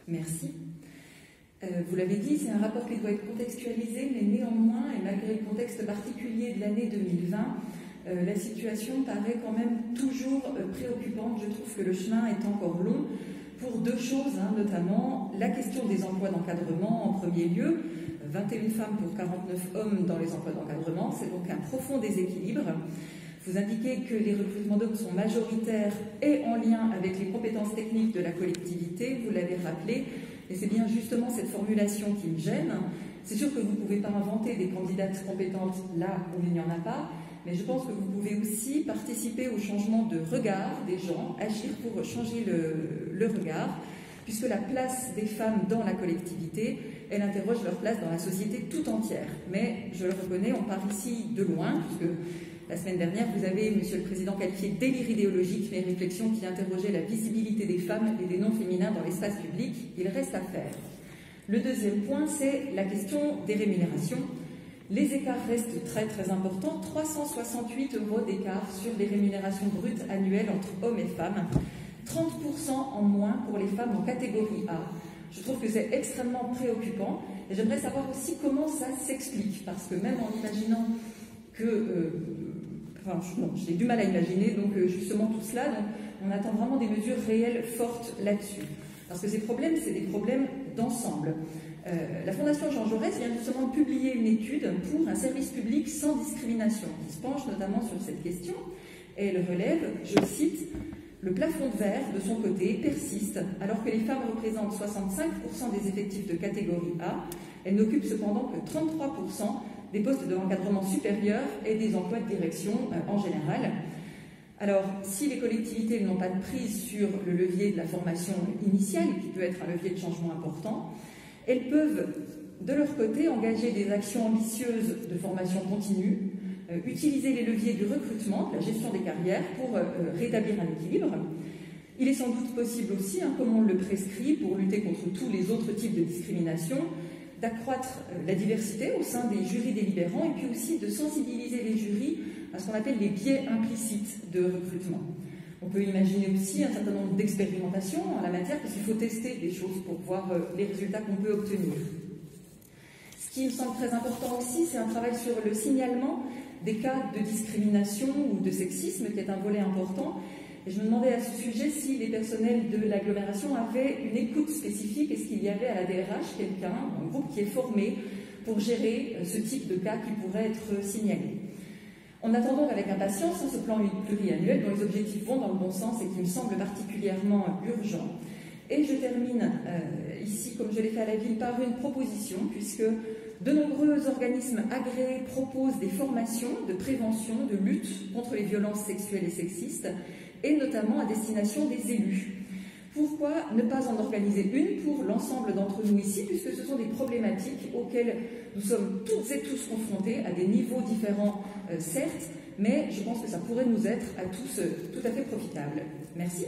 Merci. Vous l'avez dit, c'est un rapport qui doit être contextualisé, mais néanmoins, et malgré le contexte particulier de l'année 2020, la situation paraît quand même toujours préoccupante. Je trouve que le chemin est encore long pour deux choses, notamment la question des emplois d'encadrement en premier lieu. 21 femmes pour 49 hommes dans les emplois d'encadrement, c'est donc un profond déséquilibre. Vous indiquez que les recrutements d'hommes sont majoritaires et en lien avec les compétences techniques de la collectivité, vous l'avez rappelé, et c'est bien justement cette formulation qui me gêne. C'est sûr que vous ne pouvez pas inventer des candidates compétentes là où il n'y en a pas, mais je pense que vous pouvez aussi participer au changement de regard des gens, agir pour changer le regard, puisque la place des femmes dans la collectivité, elle interroge leur place dans la société tout entière. Mais, je le reconnais, on part ici de loin, puisque la semaine dernière, vous avez, Monsieur le Président, qualifié de délire idéologique mes réflexions qui interrogeaient la visibilité des femmes et des noms féminins dans l'espace public. Il reste à faire. Le deuxième point, c'est la question des rémunérations. Les écarts restent très très importants, 368 € d'écart sur les rémunérations brutes annuelles entre hommes et femmes, 30% en moins pour les femmes en catégorie A. Je trouve que c'est extrêmement préoccupant et j'aimerais savoir aussi comment ça s'explique, parce que même en imaginant que... j'ai du mal à imaginer, donc justement tout cela, donc, on attend vraiment des mesures réelles fortes là-dessus. Parce que ces problèmes, c'est des problèmes d'ensemble. La Fondation Jean Jaurès vient justement de publier une étude pour un service public sans discrimination, qui se penche notamment sur cette question, et elle relève, je cite, « Le plafond de verre, de son côté, persiste, alors que les femmes représentent 65% des effectifs de catégorie A, elles n'occupent cependant que 33% des postes de l'encadrement supérieur et des emplois de direction en général. » Alors, si les collectivités n'ont pas de prise sur le levier de la formation initiale, qui peut être un levier de changement important, elles peuvent, de leur côté, engager des actions ambitieuses de formation continue, utiliser les leviers du recrutement, de la gestion des carrières, pour rétablir un équilibre. Il est sans doute possible aussi, comme on le prescrit, pour lutter contre tous les autres types de discrimination, d'accroître la diversité au sein des jurys délibérants et puis aussi de sensibiliser les jurys à ce qu'on appelle les biais implicites de recrutement. On peut imaginer aussi un certain nombre d'expérimentations en la matière parce qu'il faut tester des choses pour voir les résultats qu'on peut obtenir. Ce qui me semble très important aussi, c'est un travail sur le signalement des cas de discrimination ou de sexisme, qui est un volet important. Et je me demandais à ce sujet si les personnels de l'agglomération avaient une écoute spécifique. Est-ce qu'il y avait à la DRH quelqu'un, un groupe qui est formé pour gérer ce type de cas qui pourrait être signalé. On attend donc avec impatience ce plan pluriannuel dont les objectifs vont dans le bon sens et qui me semble particulièrement urgent. Et je termine ici, comme je l'ai fait à la ville, par une proposition, puisque de nombreux organismes agréés proposent des formations de prévention, de lutte contre les violences sexuelles et sexistes, et notamment à destination des élus. Pourquoi ne pas en organiser une pour l'ensemble d'entre nous ici, puisque ce sont des problématiques auxquelles nous sommes toutes et tous confrontés, à des niveaux différents, certes, mais je pense que ça pourrait nous être à tous tout à fait profitable. Merci.